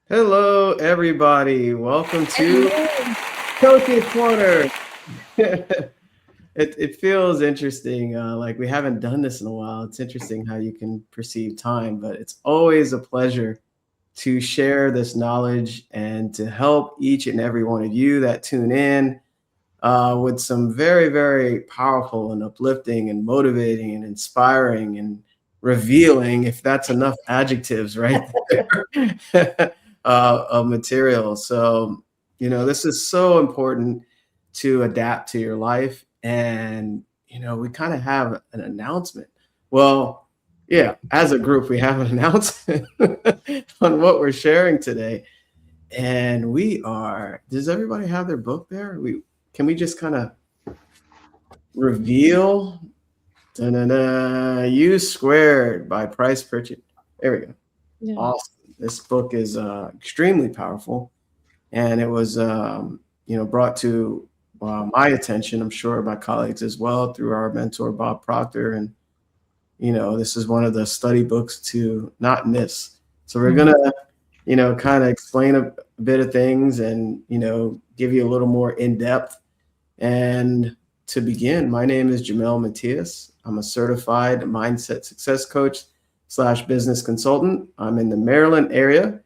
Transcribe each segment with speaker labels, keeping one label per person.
Speaker 1: Hello, everybody. Welcome to
Speaker 2: Hello.
Speaker 1: Coach's Corner. It feels interesting. Like we haven't done this in a while. It's interesting how you can perceive time, but it's always a pleasure to share this knowledge and to help each and every one of you that tune in with some very, very powerful and uplifting and motivating and inspiring and revealing, if that's enough adjectives right there, of material. So, this is so important to adapt to your life. And, we kind of have an announcement. Well, yeah, as a group, we have an announcement on what we're sharing today. And does everybody have their book there? Can we just kind of reveal U Squared by Price Pritchett? There we go.
Speaker 2: Yeah.
Speaker 1: Awesome. This book is extremely powerful, and it was brought to my attention, I'm sure my colleagues as well, through our mentor Bob Proctor. And this is one of the study books to not miss. So we're
Speaker 2: Mhm.
Speaker 1: gonna kind of explain a bit of things and give you a little more in depth. And to begin, my name is Jamel Matias. I'm a certified mindset success coach / business consultant. I'm in the Maryland area,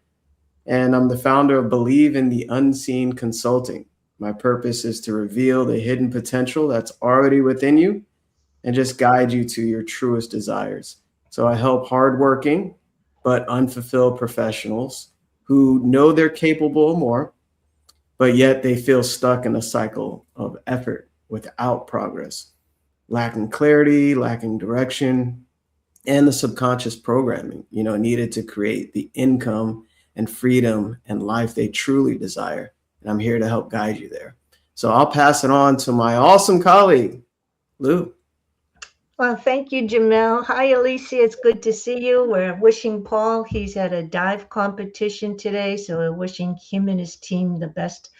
Speaker 1: and I'm the founder of Believe in the Unseen Consulting. My purpose is to reveal the hidden potential that's already within you and just guide you to your truest desires. So I help hardworking but unfulfilled professionals who know they're capable of more, but yet they feel stuck in a cycle of effort without progress, lacking clarity, lacking direction, and the subconscious programming, needed to create the income and freedom and life they truly desire. And I'm here to help guide you there. So I'll pass it on to my awesome colleague, Lou.
Speaker 2: Well, thank you, Jamel. Hi, Alicia. It's good to see you. We're wishing Paul, he's at a dive competition today, so we're wishing him and his team the best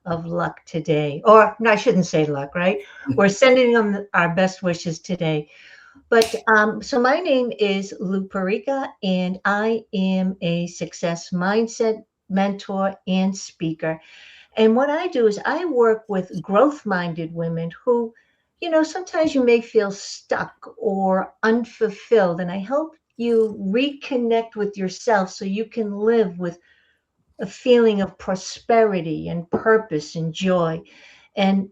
Speaker 2: of luck today. Or, no, I shouldn't say luck, right? We're sending them our best wishes today. But so my name is Lou Perica, and I am a success mindset mentor and speaker. And what I do is I work with growth minded women who, sometimes you may feel stuck or unfulfilled. And I help you reconnect with yourself so you can live with a feeling of prosperity and purpose and joy. And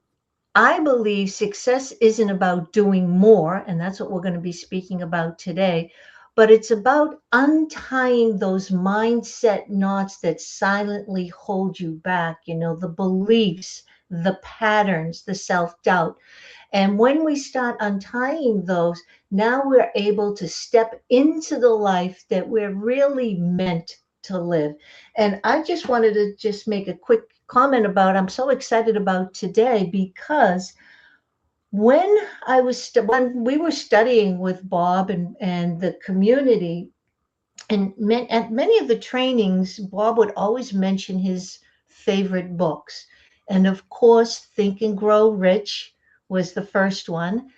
Speaker 2: I believe success isn't about doing more, and that's what we're going to be speaking about today, but it's about untying those mindset knots that silently hold you back, the beliefs, the patterns, the self doubt. And when we start untying those, now we're able to step into the life that we're really meant to live. And I just wanted to just make a quick comment about I'm so excited about today because when when we were studying with Bob and the community and at many of the trainings, Bob would always mention his favorite books. And of course, Think and Grow Rich was the first one.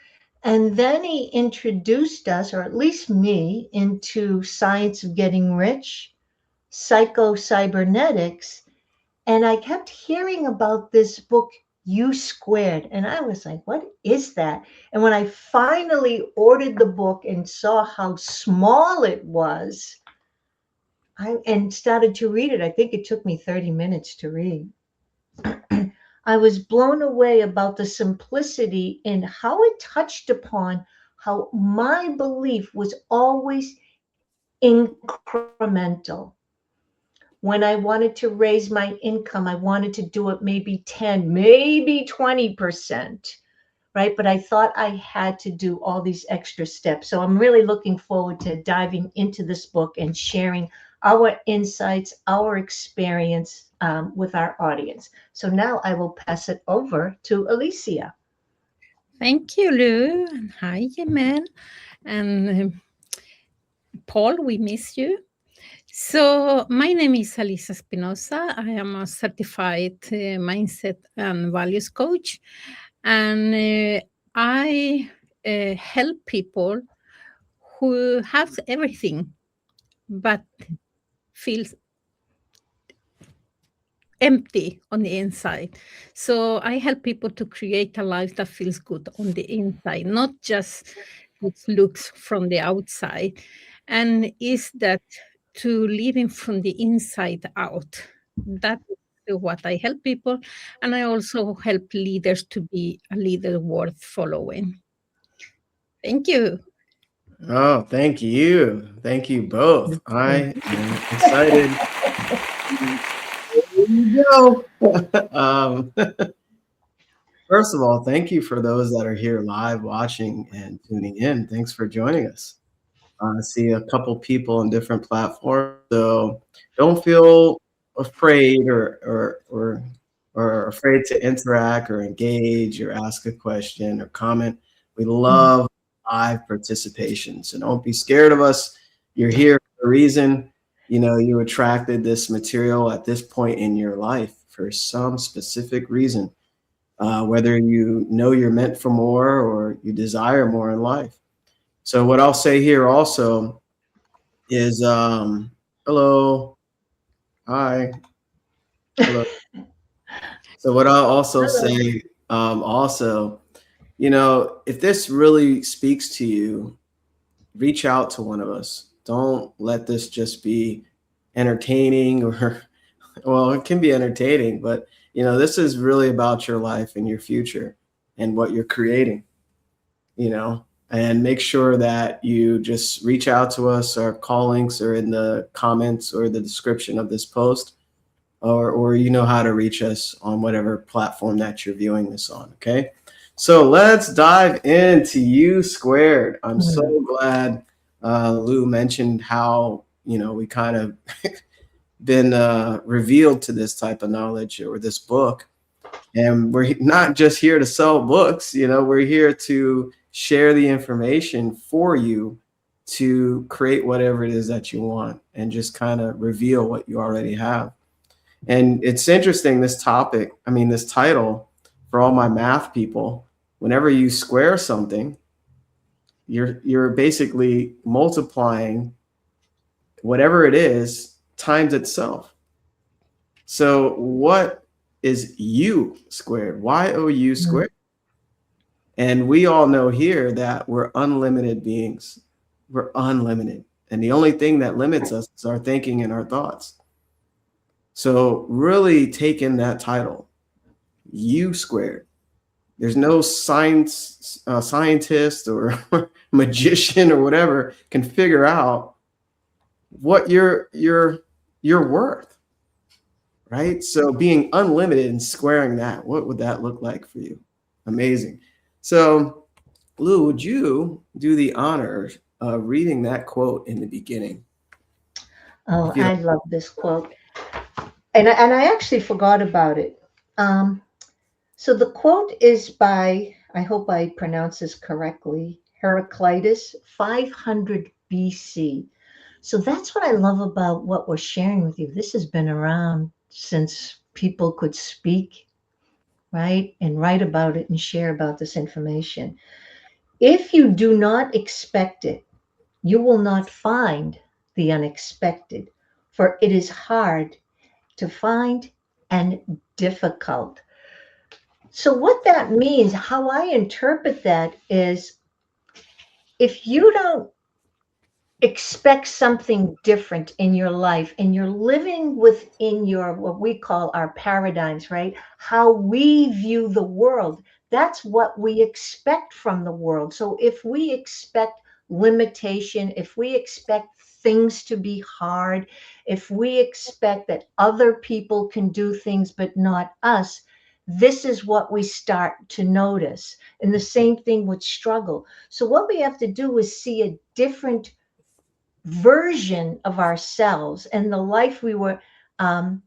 Speaker 2: And then he introduced us, or at least me, into Science of Getting Rich, Psycho Cybernetics, and I kept hearing about this book, You Squared. And I was like, what is that? And when I finally ordered the book and saw how small it was, and started to read it, I think it took me 30 minutes to read. I was blown away about the simplicity and how it touched upon how my belief was always incremental. When I wanted to raise my income, I wanted to do it maybe 10, maybe 20%, right? But I thought I had to do all these extra steps. So I'm really looking forward to diving into this book and sharing our insights, our experience with our audience. So now I will pass it over to Alicia.
Speaker 3: Thank you, Lou. And hi, Jamel. And Paul, we miss you. So, my name is Alisa Espinosa. I am a certified mindset and values coach. And I help people who have everything but feels empty on the inside. So I help people to create a life that feels good on the inside, not just good looks from the outside. And is that to living from the inside out. That is what I help people. And I also help leaders to be a leader worth following. Thank you.
Speaker 1: Oh, thank you. Thank you both. I am excited. There you go. First of all, thank you for those that are here live watching and tuning in. Thanks for joining us. I see a couple people on different platforms, so don't feel afraid or afraid to interact or engage or ask a question or comment. We love live participation, so don't be scared of us. You're here for a reason. You know, you attracted this material at this point in your life for some specific reason, whether you know you're meant for more or you desire more in life. So what I'll say here also is hello, hi, hello. So what I'll also
Speaker 2: Hello.
Speaker 1: say also, you know, if this really speaks to you, reach out to one of us. Don't let this just be entertaining or well, it can be entertaining, but you know, this is really about your life and your future and what you're creating, you know, and make sure that you just reach out to us. Our call links are in the comments or the description of this post, or you know how to reach us on whatever platform that you're viewing this on. Okay. So let's dive into U squared. I'm so
Speaker 2: Mm.
Speaker 1: glad Lou mentioned how, you know, we kind of been revealed to this type of knowledge or this book. And we're not just here to sell books, you know, we're here to share the information for you to create whatever it is that you want and just kind of reveal what you already have. And it's interesting, this topic, I mean, this title for all my math people, whenever you square something, you're basically multiplying whatever it is times itself. So what is U squared? YOU squared? And we all know here that we're unlimited beings. We're unlimited. And the only thing that limits us is our thinking and our thoughts. So really take in that title, U squared. There's no scientist or magician or whatever can figure out what you're worth, right? So being unlimited and squaring that, what would that look like for you? Amazing. So Lou, would you do the honor of reading that quote in the beginning?
Speaker 2: Oh,
Speaker 1: If you
Speaker 2: I love this quote. And I actually forgot about it. Um, so the quote is by, I hope I pronounce this correctly, Heraclitus, 500 BC. So that's what I love about what we're sharing with you. This has been around since people could speak, right? And write about it and share about this information. If you do not expect it, you will not find the unexpected, for it is hard to find and difficult. So, what that means, how I interpret that is if you don't expect something different in your life and you're living within your what we call our paradigms, right? How we view the world, that's what we expect from the world. So if we expect limitation, if we expect things to be hard, if we expect that other people can do things but not us, this is what we start to notice. And the same thing with struggle. So what we have to do is see a different version of ourselves and the life we were um,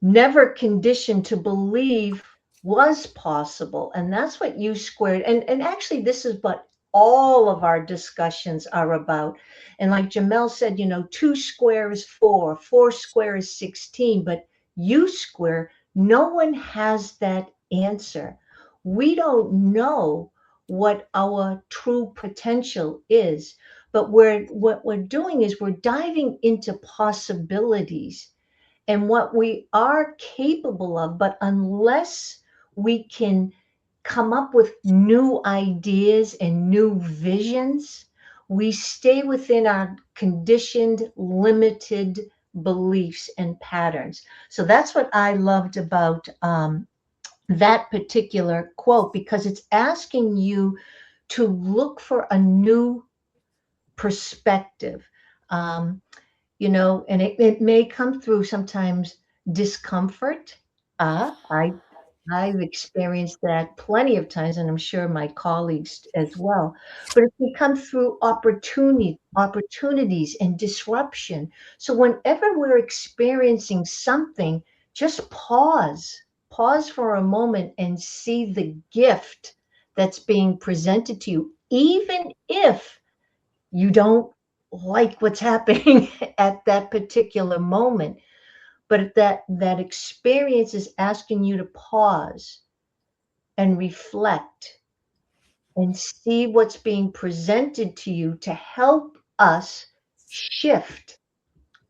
Speaker 2: never conditioned to believe was possible. And that's what U squared. And actually, this is what all of our discussions are about. And like Jamel said, you know, 2 square is 4, 4 square is 16, but U square, no one has that answer. We don't know what our true potential is, but what we're doing is we're diving into possibilities and what we are capable of, but unless we can come up with new ideas and new visions, we stay within our conditioned, limited beliefs and patterns. So that's what I loved about that particular quote, because it's asking you to look for a new perspective. Um, and it may come through sometimes discomfort. I've experienced that plenty of times, and I'm sure my colleagues as well. But it can come through opportunities and disruption. So whenever we're experiencing something, just pause for a moment and see the gift that's being presented to you, even if you don't like what's happening at that particular moment. But that experience is asking you to pause and reflect and see what's being presented to you to help us shift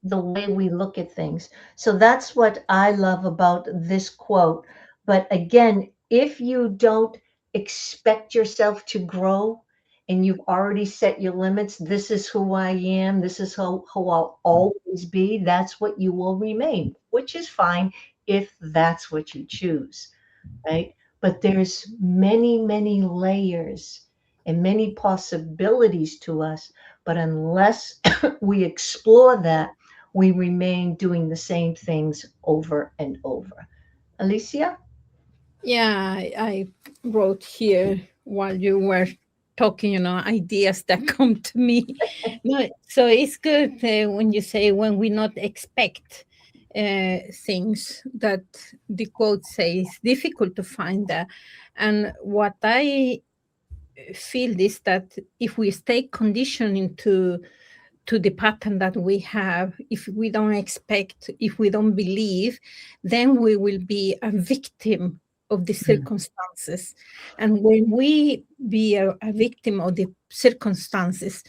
Speaker 2: the way we look at things. So that's what I love about this quote. But again, if you don't expect yourself to grow and you've already set your limits, this is who I am, this is who I'll always be, that's what you will remain, which is fine if that's what you choose, right? But there's many, many layers and many possibilities to us. But unless we explore that, we remain doing the same things over and over. Alicia?
Speaker 3: Yeah, I wrote here while you were talking, ideas that come to me. No, so it's good when you say when we not expect things that the quote says difficult to find that. And what I feel is that if we stay conditioned into to the pattern that we have, if we don't expect, if we don't believe, then we will be a victim of the circumstances. And when we be a victim of the circumstances,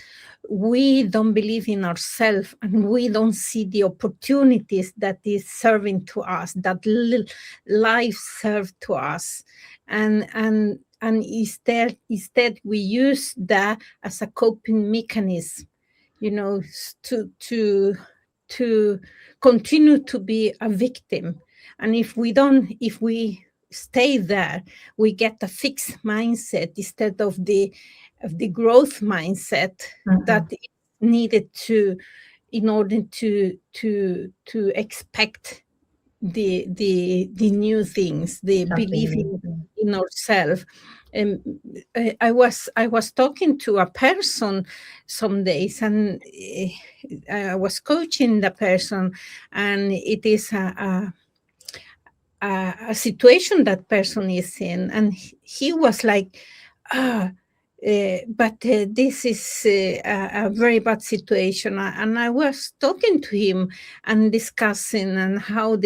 Speaker 3: we don't believe in ourselves and we don't see the opportunities that is serving to us, that life served to us. And instead we use that as a coping mechanism, to continue to be a victim. And if we stay there, we get a fixed mindset instead of the growth mindset that is needed to in order to expect the new things, the believing in ourselves. And I was talking to a person some days, and I was coaching the person, and it is a situation that person is in, and he was like, but this is a very bad situation. And I was talking to him and discussing and how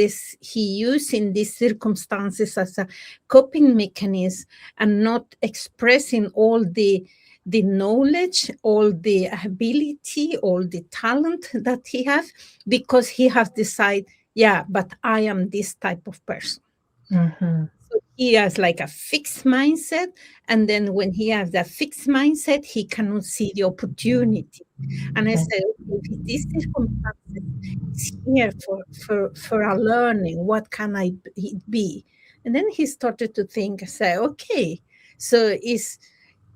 Speaker 3: he using these circumstances as a coping mechanism and not expressing all the knowledge, all the ability, all the talent that he has, because he has decided, yeah, but I am this type of person. So he has like a fixed mindset. And then when he has that fixed mindset, he cannot see the opportunity. And I said, okay, if this circumstance is here for a learning, what can I be? And then he started to think, say, okay, so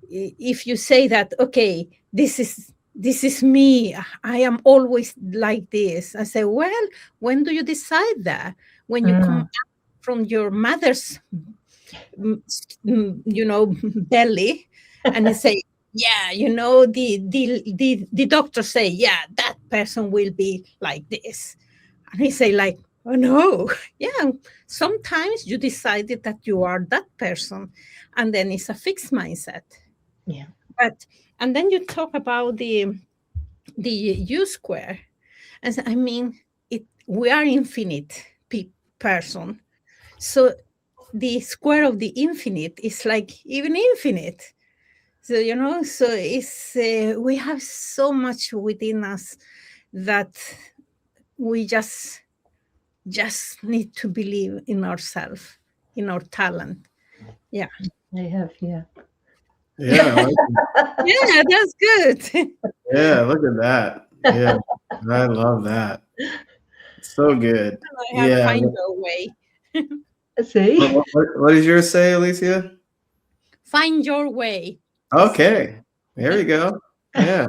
Speaker 3: if you say that, okay, this is me, I am always like this. I say, well, when do you decide that? When you come out from your mother's belly, and you say, yeah, the doctor say, yeah, that person will be like this. And he say like, oh no, yeah, sometimes you decided that you are that person, and then it's a fixed mindset.
Speaker 2: Yeah.
Speaker 3: And then you talk about the U square. And I mean, we are infinite person. So the square of the infinite is like even infinite. So, so it's we have so much within us that we just just need to believe in ourselves, in our talent. Yeah.
Speaker 2: I have, yeah.
Speaker 1: Yeah, I like it.
Speaker 3: Yeah, that's good.
Speaker 1: Yeah, look at that. Yeah, I love that. So good.
Speaker 3: I have
Speaker 1: Yeah.
Speaker 3: find your way.
Speaker 2: See?
Speaker 1: What does yours say, Alicia?
Speaker 3: Find your way.
Speaker 1: Okay, there you go. Yeah.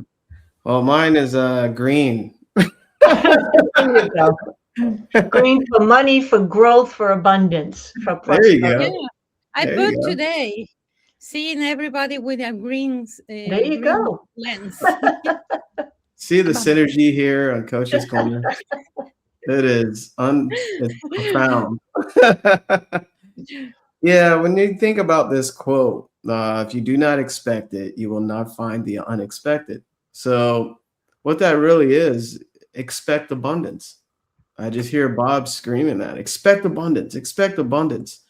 Speaker 1: Well, mine is green.
Speaker 2: There you go. Green for money, for growth, for abundance, for
Speaker 1: There you
Speaker 3: Yeah,
Speaker 2: prosperity.
Speaker 1: go.
Speaker 3: I
Speaker 1: There you
Speaker 3: put
Speaker 1: go.
Speaker 3: today seeing everybody with a
Speaker 2: There you
Speaker 3: green
Speaker 2: go.
Speaker 3: lens.
Speaker 1: See the synergy here on Coach's Corner. It's profound. Yeah, when you think about this quote, if you do not expect it, you will not find the unexpected. So, what that really is, expect abundance. I just hear Bob screaming that, expect abundance, expect abundance.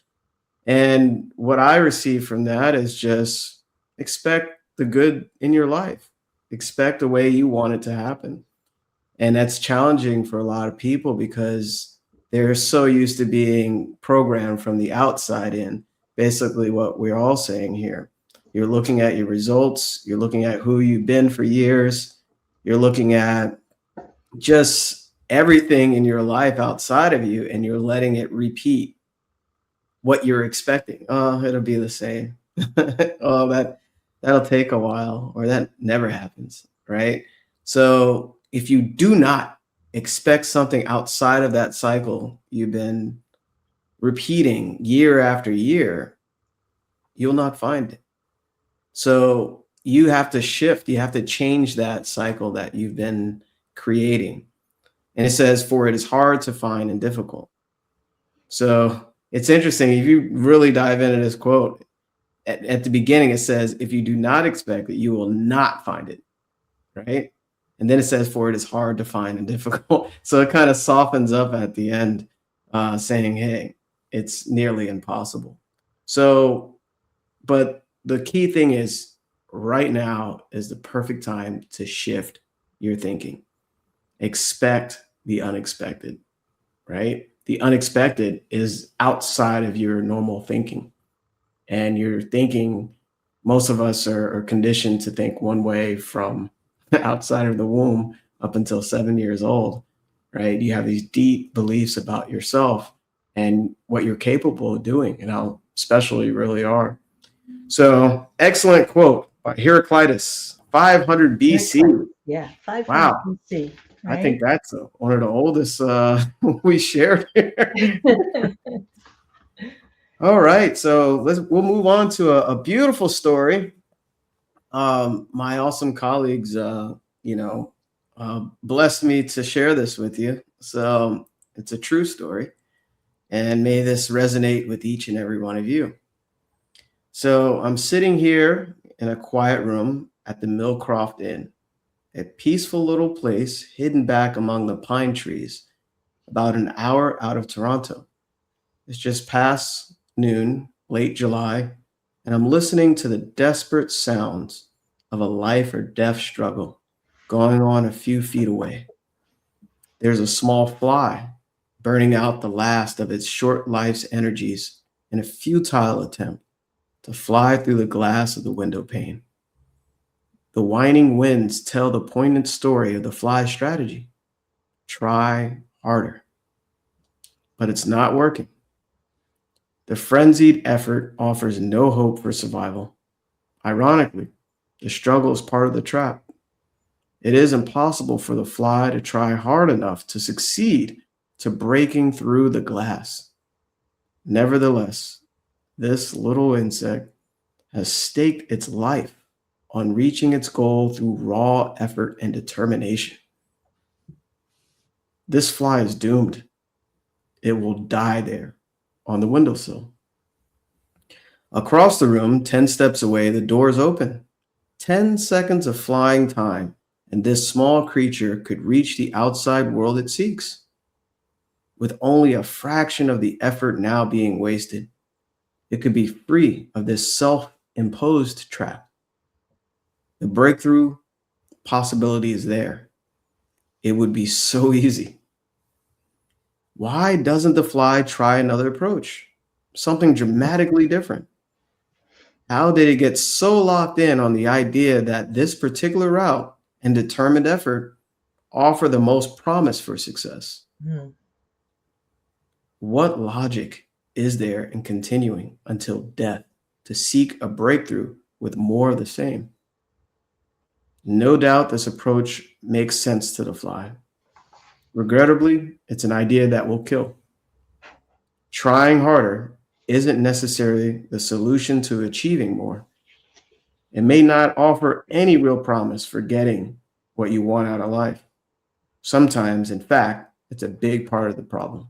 Speaker 1: And what I receive from that is just expect the good in your life, expect the way you want it to happen. And that's challenging for a lot of people because they're so used to being programmed from the outside in. Basically, what we're all saying here. You're looking at your results, you're looking at who you've been for years, you're looking at just everything in your life outside of you, and you're letting it repeat what you're expecting. Oh, it'll be the same. Oh, that'll take a while, or that never happens, right? So if you do not expect something outside of that cycle you've been repeating year after year, you'll not find it. So you have to shift, you have to change that cycle that you've been creating. And it says, for it is hard to find and difficult. So it's interesting. If you really dive into this quote, at the beginning, it says, if you do not expect it, you will not find it. Right. And then it says, for it is hard to find and difficult. So it kind of softens up at the end, saying, hey, it's nearly impossible. So, but the key thing is right now is the perfect time to shift your thinking. Expect the unexpected, right? The unexpected is outside of your normal thinking. And your thinking, most of us are conditioned to think one way from outside of the womb up until 7 years old, right? You have these deep beliefs about yourself and what you're capable of doing and how special you really are. So, excellent quote by Heraclitus, 500 BC.
Speaker 2: Yeah, 500
Speaker 1: Wow.
Speaker 2: BC.
Speaker 1: I
Speaker 2: Right?
Speaker 1: think that's one of the oldest we shared here. All right, so we'll move on to a beautiful story. My awesome colleagues, blessed me to share this with you. So it's a true story, and may this resonate with each and every one of you. So I'm sitting here in a quiet room at the Millcroft Inn, a peaceful little place hidden back among the pine trees, about an hour out of Toronto. It's just past noon, late July, and I'm listening to the desperate sounds of a life or death struggle going on a few feet away. There's a small fly burning out the last of its short life's energies in a futile attempt to fly through the glass of the window pane. The whining winds tell the poignant story of the fly's strategy. Try harder. But it's not working. The frenzied effort offers no hope for survival. Ironically, the struggle is part of the trap. It is impossible for the fly to try hard enough to succeed to breaking through the glass. Nevertheless, this little insect has staked its life on reaching its goal through raw effort and determination. This fly is doomed. It will die there on the windowsill. Across the room, 10 steps away, the door is open. 10 seconds of flying time, and this small creature could reach the outside world it seeks. With only a fraction of the effort now being wasted, it could be free of this self-imposed trap. The breakthrough possibility is there. It would be so easy. Why doesn't the fly try another approach? Something dramatically different. How did it get so locked in on the idea that this particular route and determined effort offer the most promise for success?
Speaker 2: Mm.
Speaker 1: What logic is there in continuing until death to seek a breakthrough with more of the same? No doubt this approach makes sense to the fly. Regrettably, it's an idea that will kill. Trying harder isn't necessarily the solution to achieving more. It may not offer any real promise for getting what you want out of life. Sometimes, in fact, it's a big part of the problem.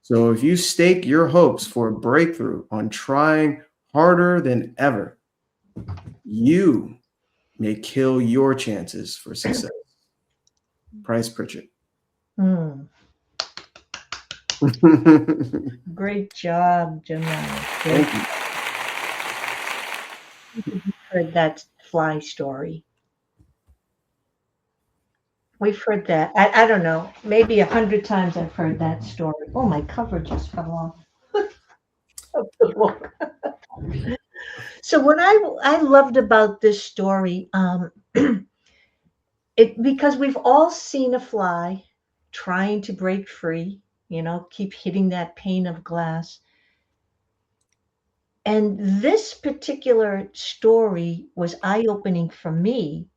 Speaker 1: So if you stake your hopes for a breakthrough on trying harder than ever, you may kill your chances for success. Price Pritchett.
Speaker 2: Mm.
Speaker 1: Thank
Speaker 2: Great job, Jamal. Great.
Speaker 1: you.
Speaker 2: You've heard that fly story. We've heard that. I don't know, maybe 100 times I've heard that story. Oh, my cover just fell off of the book. So what I loved about this story, it because we've all seen a fly trying to break free, keep hitting that pane of glass. And this particular story was eye-opening for me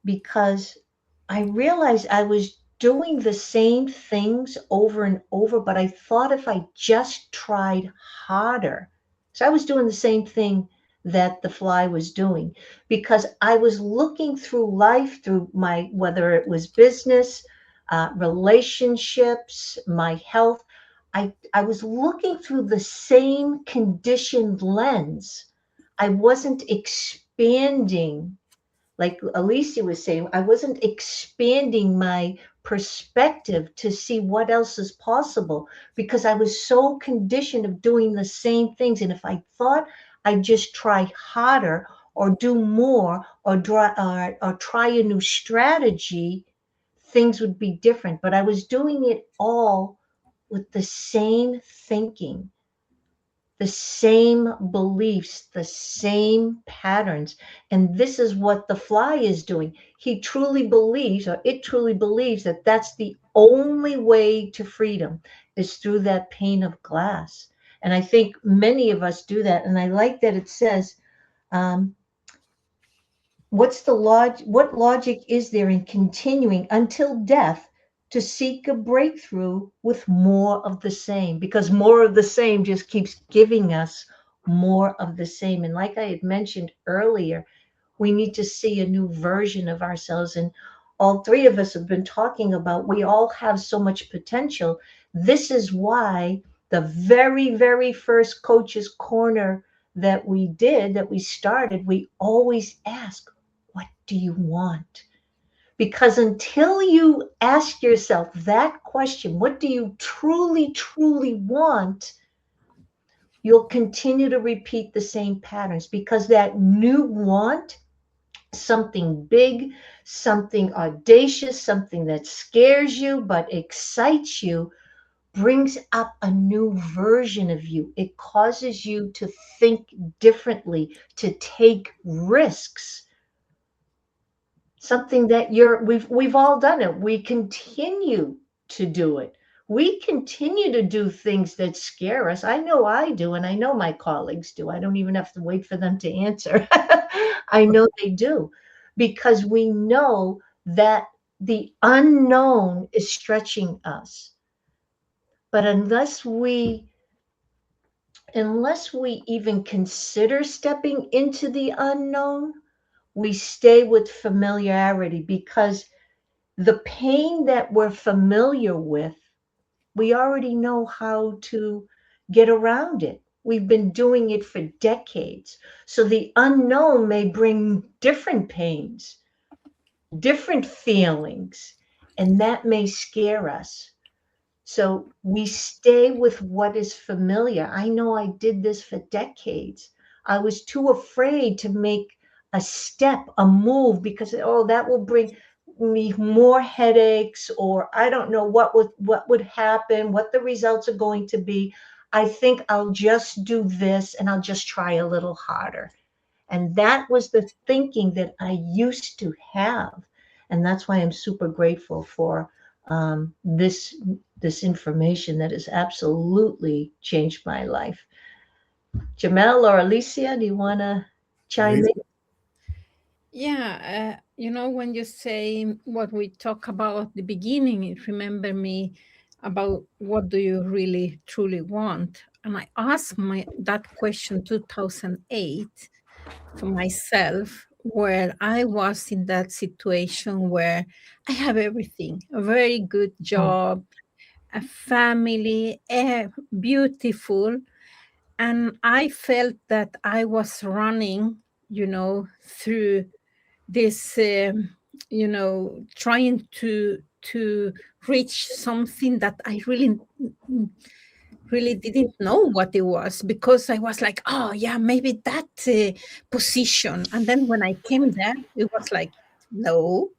Speaker 2: because I realized I was doing the same things over and over, but I thought if I just tried harder. So I was doing the same thing that the fly was doing because I was looking through life through whether it was business, relationships, my health. I was looking through the same conditioned lens. I wasn't expanding like Alicia was saying, I wasn't expanding my perspective to see what else is possible because I was so conditioned of doing the same things. And if I thought I'd just try harder or do more or try a new strategy, things would be different. But I was doing it all with the same thinking, the same beliefs, the same patterns. And this is what the fly is doing. He truly believes, or it truly believes, that that's the only way to freedom is through that pane of glass. And I think many of us do that. And I like that it says, um, what logic is there in continuing until death to seek a breakthrough with more of the same? Because more of the same just keeps giving us more of the same. And like I had mentioned earlier, we need to see a new version of ourselves. And all three of us have been talking about we all have so much potential. This is why the very, very first Coach's Corner that we started, we always ask, what do you want? Because until you ask yourself that question, what do you truly, truly want? You'll continue to repeat the same patterns because that new want, something big, something audacious, something that scares you but excites you, brings up a new version of you. It causes you to think differently, to take risks. Something that we've all done it. We continue to do it. We continue to do things that scare us. I know I do, and I know my colleagues do. I don't even have to wait for them to answer. I know they do because we know that the unknown is stretching us. But unless we even consider stepping into the unknown, we stay with familiarity because the pain that we're familiar with, we already know how to get around it. We've been doing it for decades. So the unknown may bring different pains, different feelings, and that may scare us. So we stay with what is familiar. I know I did this for decades. I was too afraid to make a step, a move, because, oh, that will bring. me more headaches, or I don't know what would happen, what the results are going to be. I think I'll just do this and I'll just try a little harder. And that was the thinking that I used to have. And that's why I'm super grateful for this information that has absolutely changed my life. Jamel or Alicia, do you want to chime in?
Speaker 3: Yeah, when you say what we talk about at the beginning, it remember me about what do you really truly want. And I asked that question 2008 to myself, where I was in that situation where I have everything, a very good job, a family, beautiful, and I felt that I was running, through this, trying to reach something that I really didn't know what it was, because I was like, oh yeah, maybe that position. And then when I came there, it was like, no,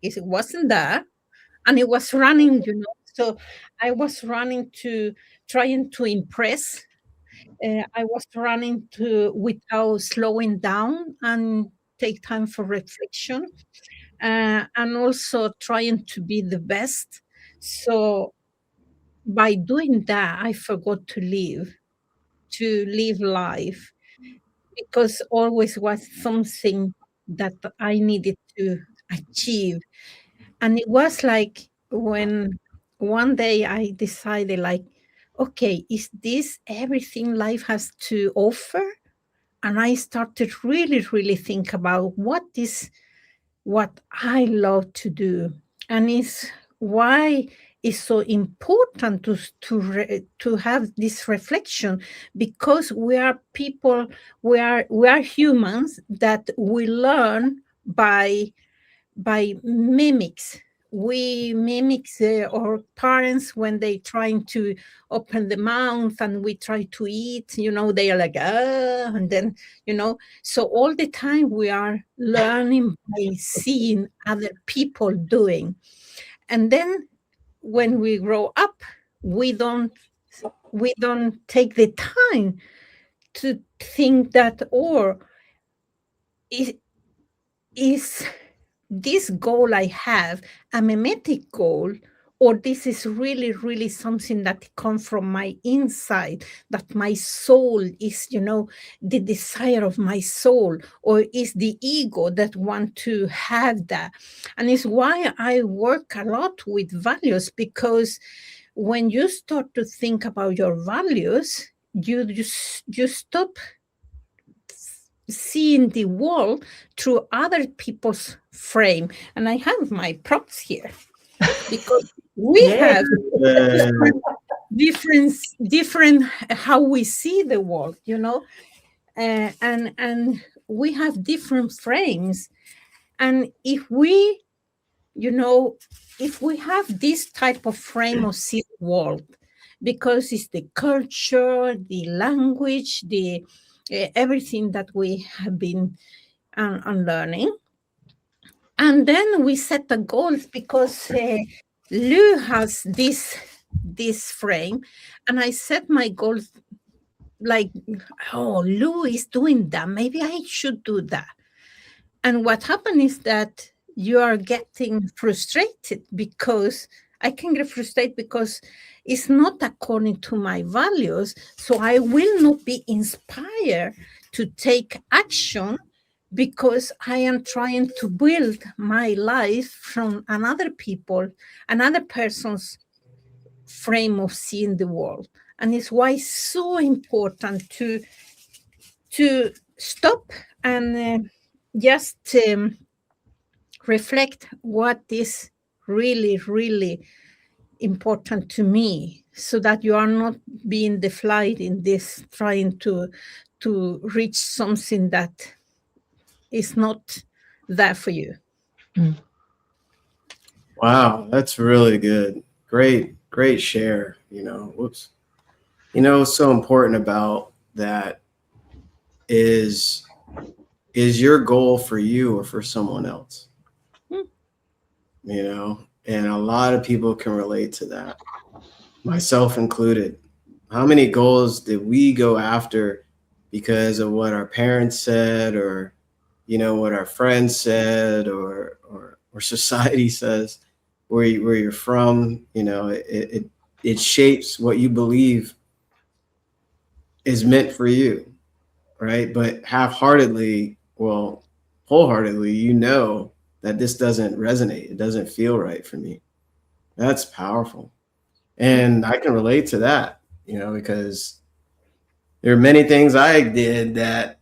Speaker 3: it wasn't that. And it was running, so I was running to trying to impress. I was running to without slowing down and take time for reflection, and also trying to be the best. So by doing that, I forgot to live life, because always was something that I needed to achieve. And it was like when one day I decided, like, okay, is this everything life has to offer? And I started really think about what is what I love to do, and is why it's so important to have this reflection, because we are people, we are humans that we learn by mimics. We mimic our parents when they trying to open the mouth and we try to eat, they are like, ah, and then, so all the time we are learning by seeing other people doing. And then when we grow up, we don't take the time to think that, or is this goal I have a mimetic goal, or this is really something that comes from my inside, that my soul is, the desire of my soul, or is the ego that want to have that. And it's why I work a lot with values, because when you start to think about your values, you stop seeing the world through other people's frame. And I have my props here, because we have different how we see the world, and we have different frames. And if we have this type of frame of see the world, because it's the culture, the language, the everything that we have been unlearning. And then we set the goals, because Lou has this frame, and I set my goals like, oh, Lou is doing that, maybe I should do that. And what happened is that you are getting frustrated, because I can get frustrated because it's not according to my values. So I will not be inspired to take action, because I am trying to build my life from another person's frame of seeing the world. And it's why it's so important to stop and just reflect what is really important to me, so that you are not being deflated in this trying to reach something that is not there for you.
Speaker 1: Wow, that's really good. Great share. Whoops. What's so important about that is your goal for you or for someone else? and a lot of people can relate to that, myself included. How many goals did we go after because of what our parents said, or what our friends said, or society says, where you're from? It shapes what you believe is meant for you, right? But half-heartedly, well, wholeheartedly, that this doesn't resonate. It doesn't feel right for me. That's powerful. And I can relate to that, because there are many things I did that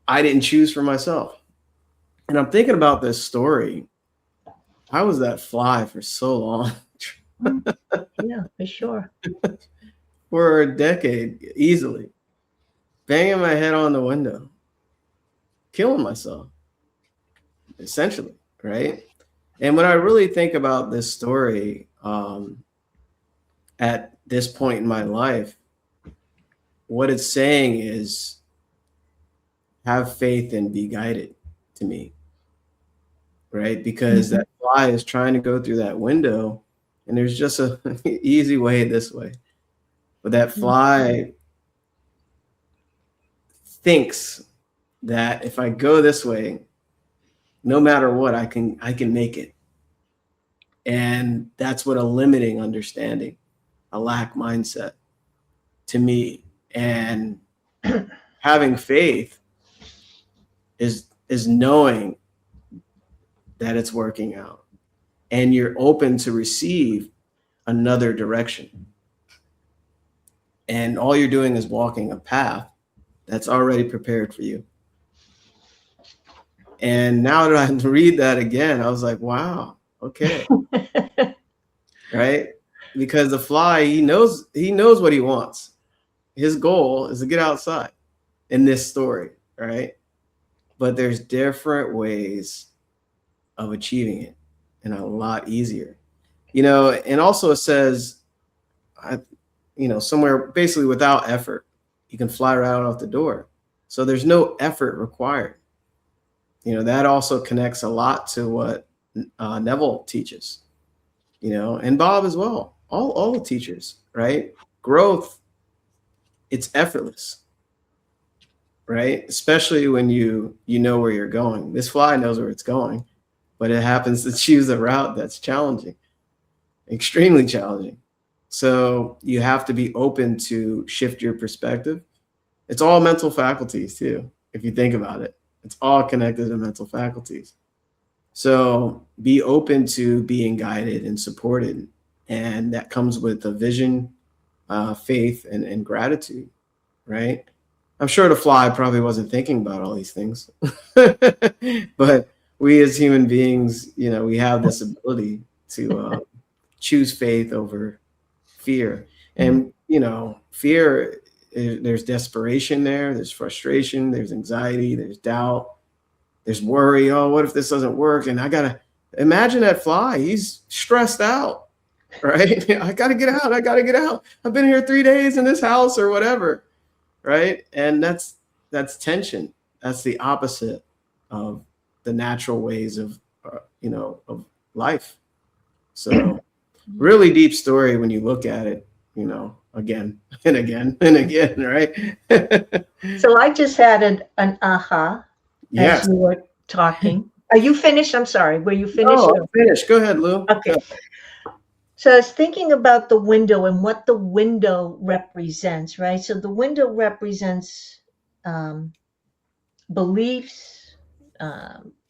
Speaker 1: I didn't choose for myself. And I'm thinking about this story. I was that fly for so long,
Speaker 2: Yeah, for sure.
Speaker 1: for a decade, easily, banging my head on the window, killing myself, essentially, right? And when I really think about this story, at this point in my life, what it's saying is have faith and be guided to me, right? Because that fly is trying to go through that window, and there's just a easy way this way. But that fly thinks that if I go this way, no matter what, I can make it. And that's what a limiting understanding, a lack mindset to me. And having faith is knowing that it's working out, and you're open to receive another direction. And all you're doing is walking a path that's already prepared for you. And now that I read that again, I was like, wow, okay. Right? Because the fly, he knows what he wants. His goal is to get outside in this story, right? But there's different ways of achieving it, and a lot easier. And also it says, somewhere basically without effort, you can fly right out the door. So there's no effort required. That also connects a lot to what Neville teaches, and Bob as well. All the teachers, right? Growth, it's effortless, right? Especially when you know where you're going. This fly knows where it's going, but it happens to choose a route that's challenging, extremely challenging. So you have to be open to shift your perspective. It's all mental faculties too, if you think about it. It's all connected to mental faculties. So be open to being guided and supported. And that comes with a vision, faith, and gratitude, right? I'm sure the fly probably wasn't thinking about all these things. But we as human beings, we have this ability to choose faith over fear. And, fear, there's desperation there's frustration, there's anxiety, there's doubt, there's worry. Oh, what if this doesn't work? And I got to imagine that fly. He's stressed out, right? I got to get out. I got to get out. I've been here 3 days in this house or whatever, right? And that's tension. That's the opposite of the natural ways of, of life. So really deep story when you look at it, again and again and again, right?
Speaker 2: So I just had an aha as
Speaker 1: Yes.
Speaker 2: you were talking. Are you finished? I'm sorry. Were you finished?
Speaker 1: Oh, I'm finished. Go ahead, Lou.
Speaker 2: Okay. So I was thinking about the window and what the window represents, right? So the window represents beliefs,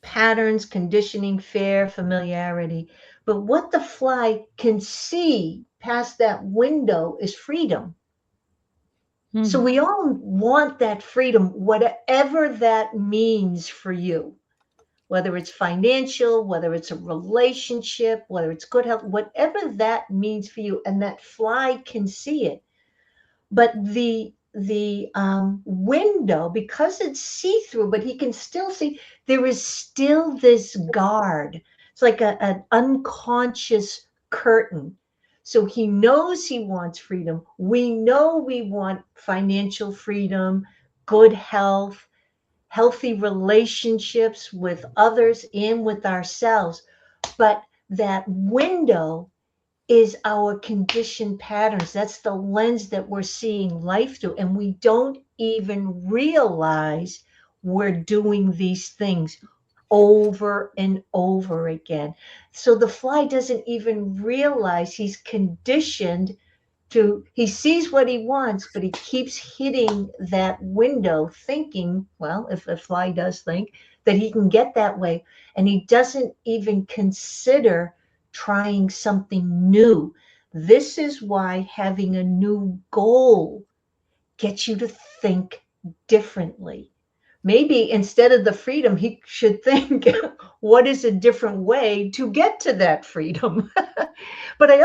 Speaker 2: patterns, conditioning, fear, familiarity. But what the fly can see past that window is freedom. So we all want that freedom, whatever that means for you, whether it's financial, whether it's a relationship, whether it's good health, whatever that means for you. And that fly can see it. But the window, because it's see-through, but he can still see, there is still this guard. It's like an unconscious curtain. So he knows he wants freedom. We know we want financial freedom, good health, healthy relationships with others and with ourselves. But that window is our conditioned patterns. That's the lens that we're seeing life through. And we don't even realize we're doing these things over and over again. So the fly doesn't even realize he's conditioned to, he sees what he wants, but he keeps hitting that window thinking, well, if the fly does think that he can get that way, and he doesn't even consider trying something new. This is why having a new goal gets you to think differently. Maybe instead of the freedom, he should think, what is a different way to get to that freedom? But I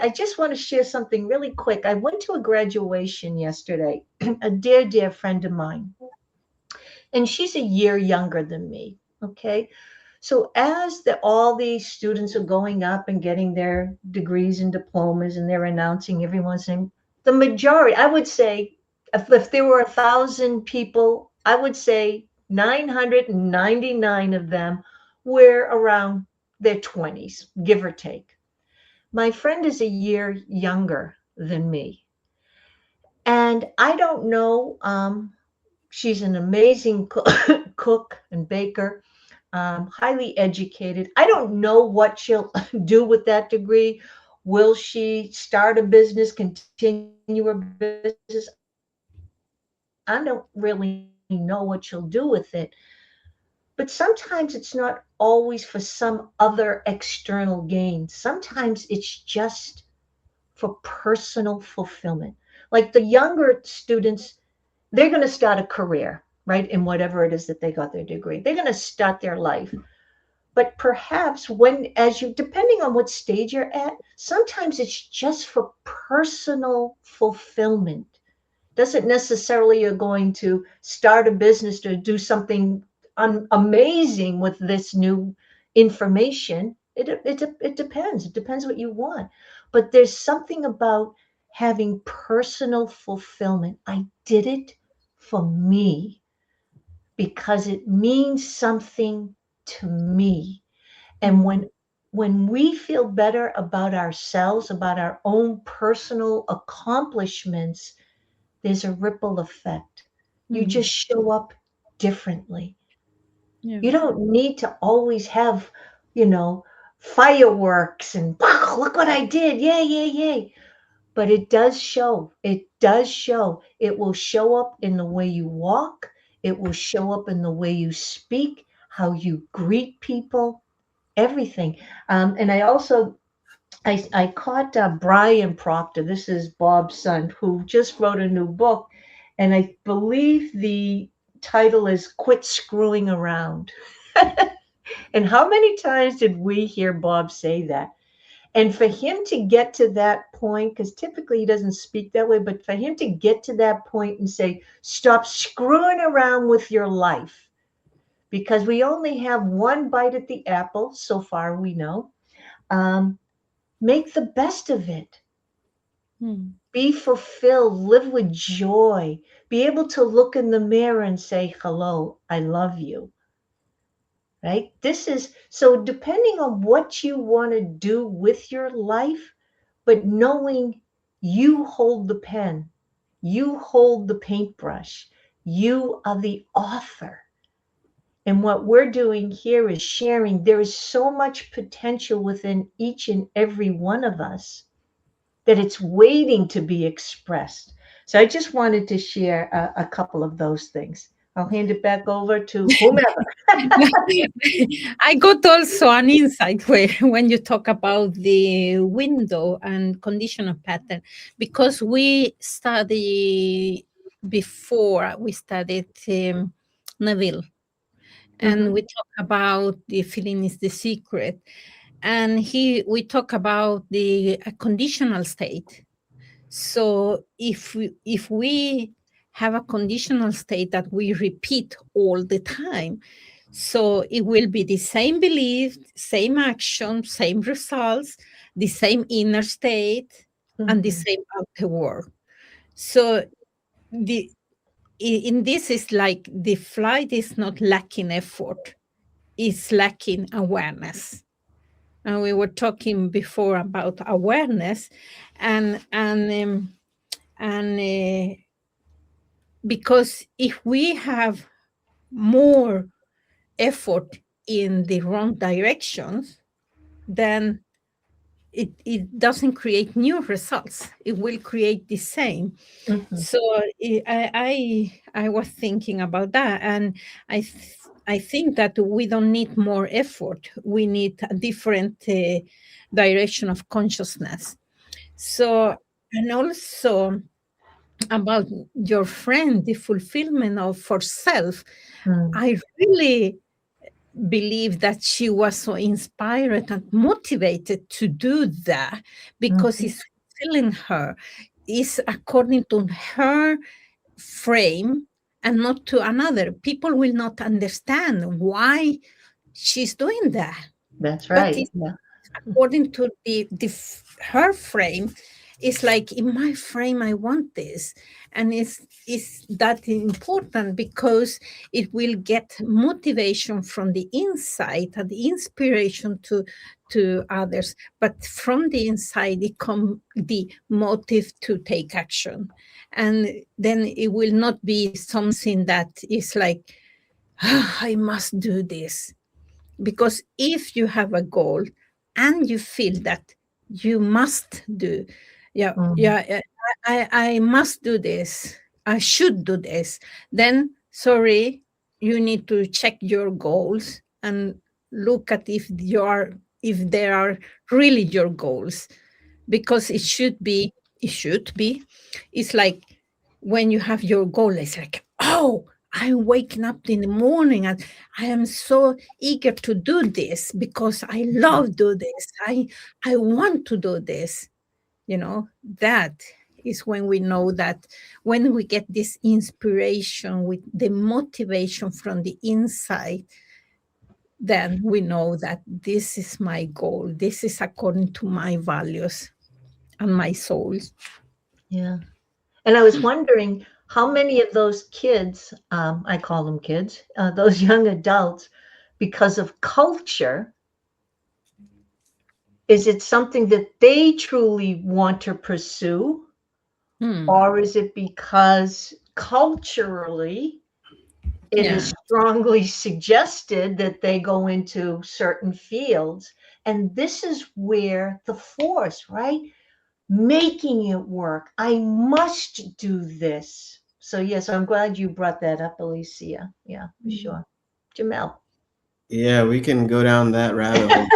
Speaker 2: just want to share something really quick. I went to a graduation yesterday, a dear, dear friend of mine, and she's a year younger than me. Okay. So as all these students are going up and getting their degrees and diplomas, and they're announcing everyone's name, the majority, I would say, if there were 1,000 people, I would say 999 of them were around their 20s, give or take. My friend is a year younger than me. And I don't know, she's an amazing cook and baker, highly educated. I don't know what she'll do with that degree. Will she start a business, continue her business? I don't really know what she'll do with it. But sometimes it's not always for some other external gain. Sometimes it's just for personal fulfillment. Like the younger students, they're going to start a career, right? In whatever it is that they got their degree. They're going to start their life. But perhaps depending on what stage you're at, sometimes it's just for personal fulfillment. Doesn't necessarily you're going to start a business to do something amazing with this new information. It depends. It depends what you want. But there's something about having personal fulfillment. I did it for me because it means something to me. And when we feel better about ourselves, about our own personal accomplishments, there's a ripple effect. You just show up differently.
Speaker 3: Yeah.
Speaker 2: You don't need to always have, you know, fireworks and wow, look what I did. Yay, yay, yay. But it does show. It does show. It will show up in the way you walk. It will show up in the way you speak, how you greet people, everything. And I also I caught Brian Proctor. This is Bob's son, who just wrote a new book, and I believe the title is "Quit Screwing Around." And how many times did we hear Bob say that? And for him to get to that point, because typically he doesn't speak that way, but for him to get to that point and say, "Stop screwing around with your life," because we only have one bite at the apple, so far we know. Um, make the best of it.
Speaker 3: Mm.
Speaker 2: Be fulfilled, live with joy, be able to look in the mirror and say, hello, I love you, right? This is so depending on what you want to do with your life, but knowing you hold the pen, you hold the paintbrush, you are the author. And what we're doing here is sharing. There is so much potential within each and every one of us that it's waiting to be expressed. So I just wanted to share a couple of those things. I'll hand it back over to whomever.
Speaker 3: I got also an insight when you talk about the window and conditional pattern, because we study before we studied Neville, and
Speaker 2: Mhm.
Speaker 3: we talk about the feeling is the secret, and we talk about the conditional state. So if we have a conditional state that we repeat all the time, so it will be the same belief, same action, same results, the same inner state, and the
Speaker 2: Mhm.
Speaker 3: same outer world. So the in this is like the flight is not lacking effort, it's lacking awareness. and we were talking before about awareness, and because if we have more effort in the wrong directions, then it doesn't create new results. It will create the same.
Speaker 2: Mhm.
Speaker 3: So I was thinking about that, and I think that we don't need more effort. We need a different direction of consciousness. So, and also about your friend, the fulfillment of for self.
Speaker 2: Mm.
Speaker 3: I really believe that she was so inspired and motivated to do that because
Speaker 2: Mhm.
Speaker 3: it's fulfilling her. It's according to her frame and not to another. People will not understand why she's doing that,
Speaker 2: That's
Speaker 3: but
Speaker 2: right.
Speaker 3: it's
Speaker 2: Yeah.
Speaker 3: according to her frame. It's like in my frame I want this, and it's that important because it will get motivation from the inside and the inspiration to others, but from the inside it comes the motive to take action, and then it will not be something that is like, "Ah, I must do this." Because if you have a goal and you feel that you must do, yeah,
Speaker 2: Mm.
Speaker 3: yeah, I must do this, I should do this, then sorry, you need to check your goals and look at if they are really your goals, because it should be it's like when you have your goal, it's like, oh, I'm waking up in the morning and I am so eager to do this because I love do this, I want to do this. That is when we know that, when we get this inspiration with the motivation from the inside, then we know that this is my goal, this is according to my values and my soul.
Speaker 2: Yeah. And I was wondering how many of those kids, I call them kids, those young adults, because of culture, is it something that they truly want to pursue,
Speaker 3: Hmm.
Speaker 2: or is it because culturally it is
Speaker 3: Yeah.
Speaker 2: strongly suggested that they go into certain fields? And this is where the force, right? Making it work. I must do this. So yes, I'm glad you brought that up, Alicia. Yeah, for sure. Jamel.
Speaker 1: Yeah, we can go down that rabbit hole,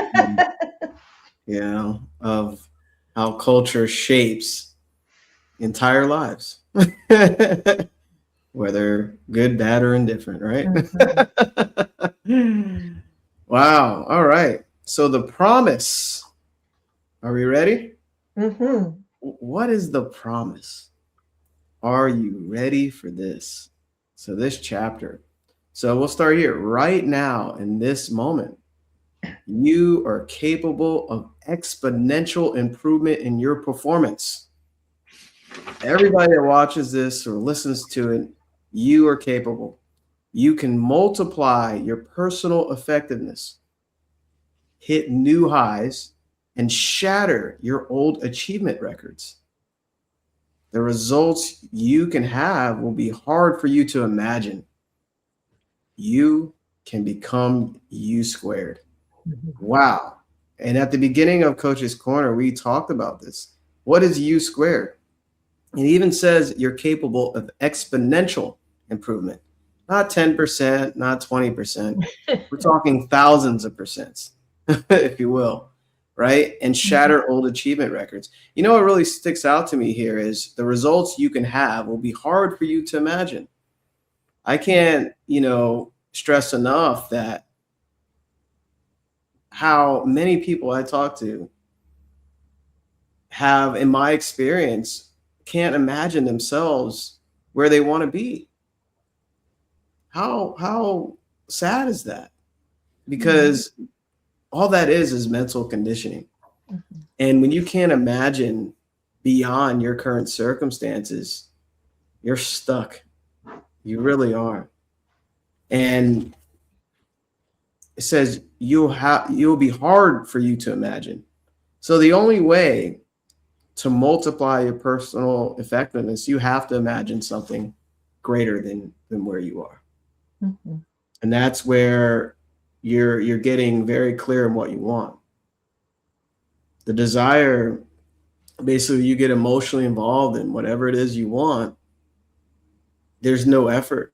Speaker 1: of how culture shapes entire lives, whether good, bad, or indifferent, right?
Speaker 2: Mhm.
Speaker 1: Wow. All right. So the promise. Are we ready?
Speaker 2: Mhm.
Speaker 1: What is the promise? Are you ready for this? So this chapter. So we'll start here. Right now, in this moment, you are capable of exponential improvement in your performance. Everybody that watches this or listens to it, you are capable. You can multiply your personal effectiveness, hit new highs, and shatter your old achievement records. The results you can have will be hard for you to imagine. You can become U squared. Wow. And at the beginning of Coach's Corner, we talked about this. What is U squared? It even says you're capable of exponential improvement, not 10%, not 20%. We're talking thousands of percents, if you will, right? And shatter old achievement records. You know what really sticks out to me here is the results you can have will be hard for you to imagine. I can't, stress enough that how many people I talk to have, in my experience, can't imagine themselves where they want to be. How sad is that? Because all that is mental conditioning.
Speaker 2: Mhm.
Speaker 1: And when you can't imagine beyond your current circumstances, you're stuck. You really are. And it says you'll be hard for you to imagine. So the only way to multiply your personal effectiveness, you have to imagine something greater than where you are.
Speaker 2: Mm-hmm.
Speaker 1: And that's where you're getting very clear on what you want. The desire, basically, you get emotionally involved in whatever it is you want. There's no effort.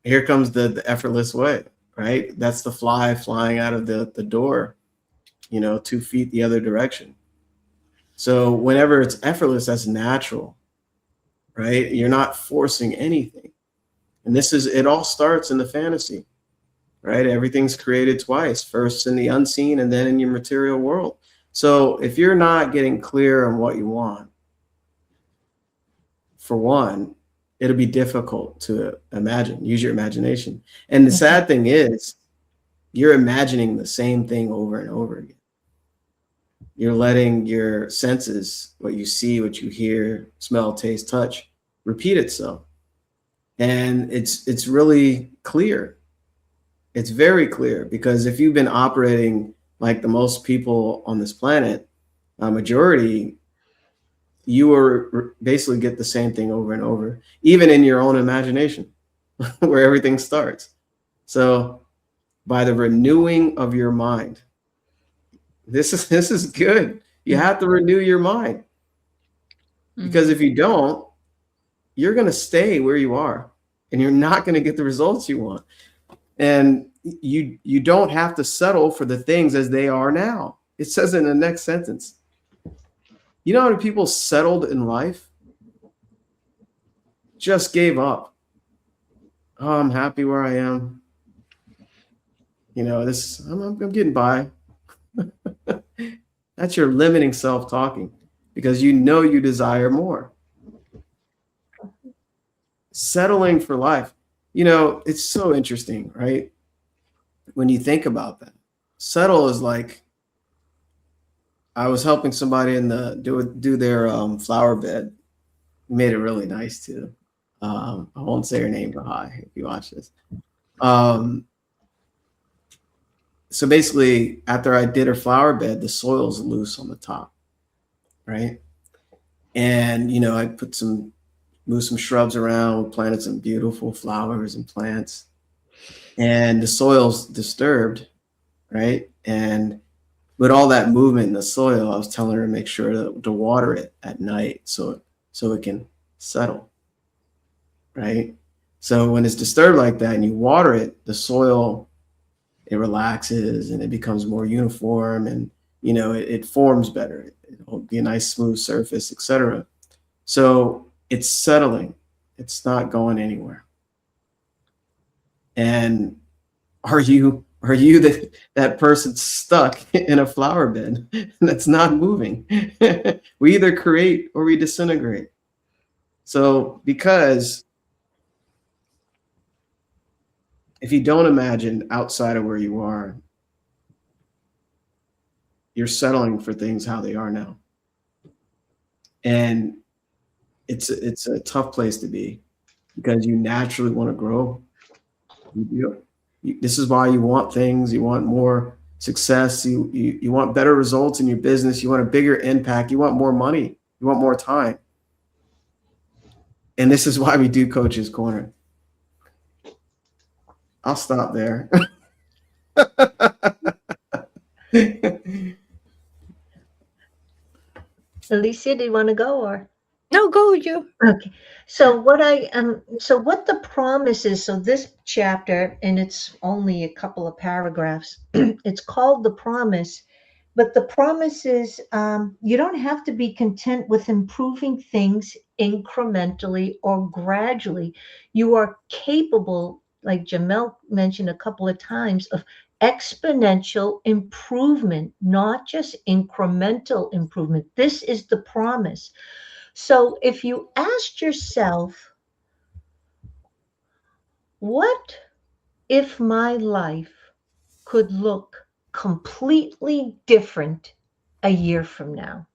Speaker 1: Here comes the effortless way, right? That's the fly flying out of the door, 2 feet the other direction. So whenever it's effortless, that's natural, right? You're not forcing anything. And it all starts in the fantasy, right? Everything's created twice, first in the unseen and then in your material world. So if you're not getting clear on what you want, for one, it'll be difficult to imagine. Use your imagination. And the sad thing is, you're imagining the same thing over and over again. You're letting your senses, what you see, what you hear, smell, taste, touch, repeat itself. And it's really clear. It's very clear, because if you've been operating like the most people on this planet, a majority, you will basically get the same thing over and over, even in your own imagination, where everything starts. So by the renewing of your mind, this is good. You have to renew your mind, because if you don't, you're going to stay where you are and you're not going to get the results you want. And you don't have to settle for the things as they are now. It says in the next sentence. You know how many people settled in life? Just gave up. Oh, I'm happy where I am. I'm getting by. That's your limiting self talking, because you desire more. Settling for life. It's so interesting, right? When you think about that, settle is like, I was helping somebody do their flower bed. We made it really nice too. I won't say her name, but hi, if you watch this. So basically, after I did her flower bed, the soil's loose on the top, right? And I moved some shrubs around, planted some beautiful flowers and plants, and the soil's disturbed, right? And with all that movement in the soil, I was telling her to make sure to water it at night so it can settle, right? So when it's disturbed like that and you water it, the soil, it relaxes and it becomes more uniform, and it forms better. It'll be a nice smooth surface, etc. So it's settling. It's not going anywhere. And are you that person stuck in a flower bed that's not moving? We either create or we disintegrate. So because if you don't imagine outside of where you are, you're settling for things how they are now. And it's a tough place to be, because you naturally want to grow. This is why you want things. You want more success. You want better results in your business. You want a bigger impact. You want more money. You want more time. And this is why we do Coach's Corner. I'll stop there.
Speaker 2: Alicia, do you want to go, or?
Speaker 3: No, go you.
Speaker 2: Okay. So what the promise is, so this chapter, and it's only a couple of paragraphs, it's called The Promise, but the promise is, you don't have to be content with improving things incrementally or gradually. You are capable, like Jamel mentioned a couple of times, of exponential improvement, not just incremental improvement. This is the promise. So if you asked yourself, what if my life could look completely different a year from now?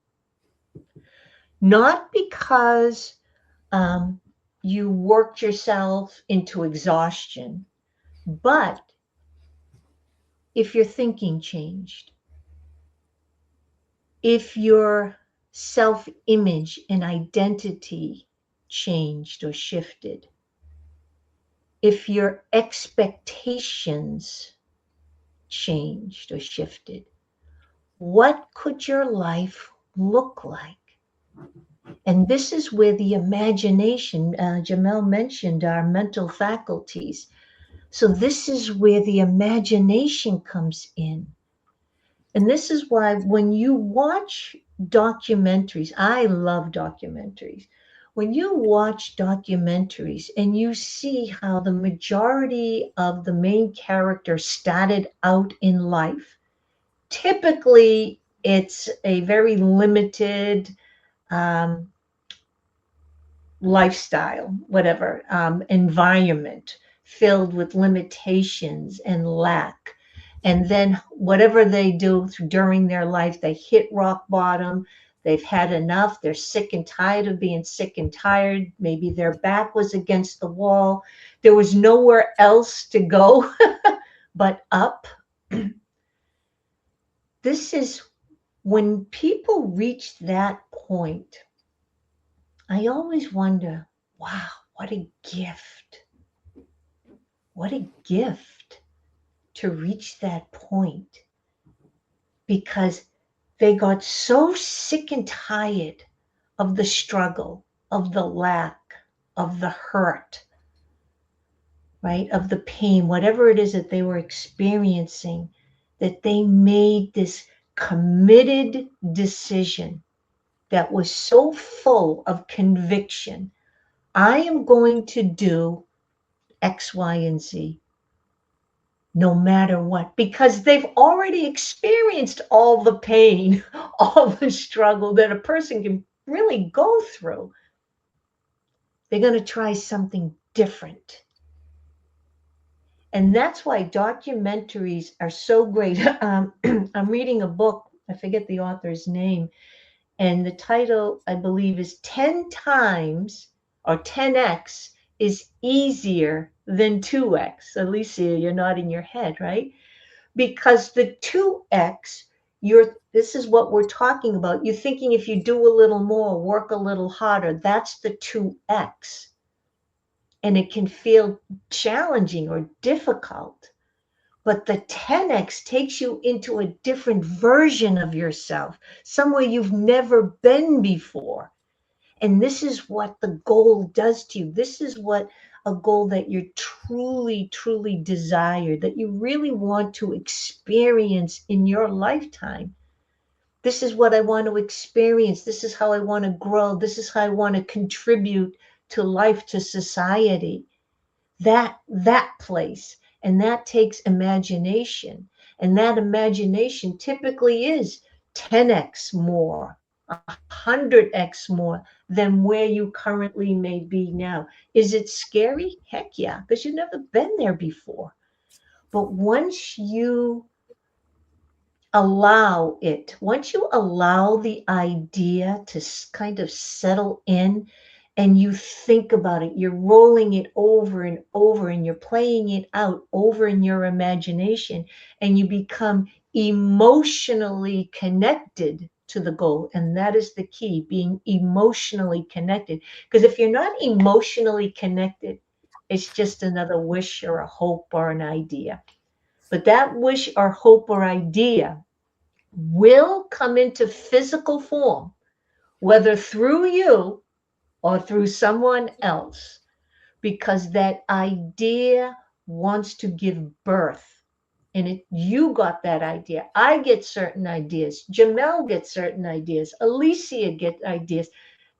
Speaker 2: Not because you worked yourself into exhaustion, but if your thinking changed, if your self-image and identity changed or shifted, if your expectations changed or shifted, what could your life look like? And this is where the imagination, Jamel mentioned our mental faculties. So this is where the imagination comes in. And this is why when you watch documentaries, I love documentaries. When you watch documentaries and you see how the majority of the main character started out in life, typically it's a very limited um, lifestyle, whatever, environment filled with limitations and lack. And then whatever they do during their life, they hit rock bottom. They've had enough. They're sick and tired of being sick and tired. Maybe their back was against the wall. There was nowhere else to go but up. This is when people reach that point. I always wonder, wow, what a gift. What a gift to reach that point, because they got so sick and tired of the struggle, of the lack, of the hurt, right? Of the pain, whatever it is that they were experiencing, that they made this committed decision that was so full of conviction. I am going to do X, Y, and Z no matter what, because they've already experienced all the pain, all the struggle that a person can really go through. They're going to try something different. And that's why documentaries are so great. I'm reading a book, I forget the author's name, and the title, I believe, is 10 times or 10x is easier than 2x. Alicia, you're nodding your head, right? Because the 2x, this is what we're talking about. You're thinking if you do a little more, work a little harder, that's the 2x. And it can feel challenging or difficult. But the 10x takes you into a different version of yourself, somewhere you've never been before. And this is what the goal does to you. This is what a goal that you truly, truly desire, that you really want to experience in your lifetime. This is what I want to experience. This is how I want to grow. This is how I want to contribute to life, to society. That place. And that takes imagination. And that imagination typically is 10x more, 100x more than where you currently may be now. Is it scary? Heck yeah, because you've never been there before. But once you allow it, once you allow the idea to kind of settle in and you think about it, you're rolling it over and over and you're playing it out over in your imagination, and you become emotionally connected to the goal. And that is the key, being emotionally connected. Because if you're not emotionally connected, it's just another wish or a hope or an idea. But that wish or hope or idea will come into physical form, whether through you or through someone else, because that idea wants to give birth. And you got that idea. I get certain ideas. Jamel gets certain ideas. Alicia gets ideas.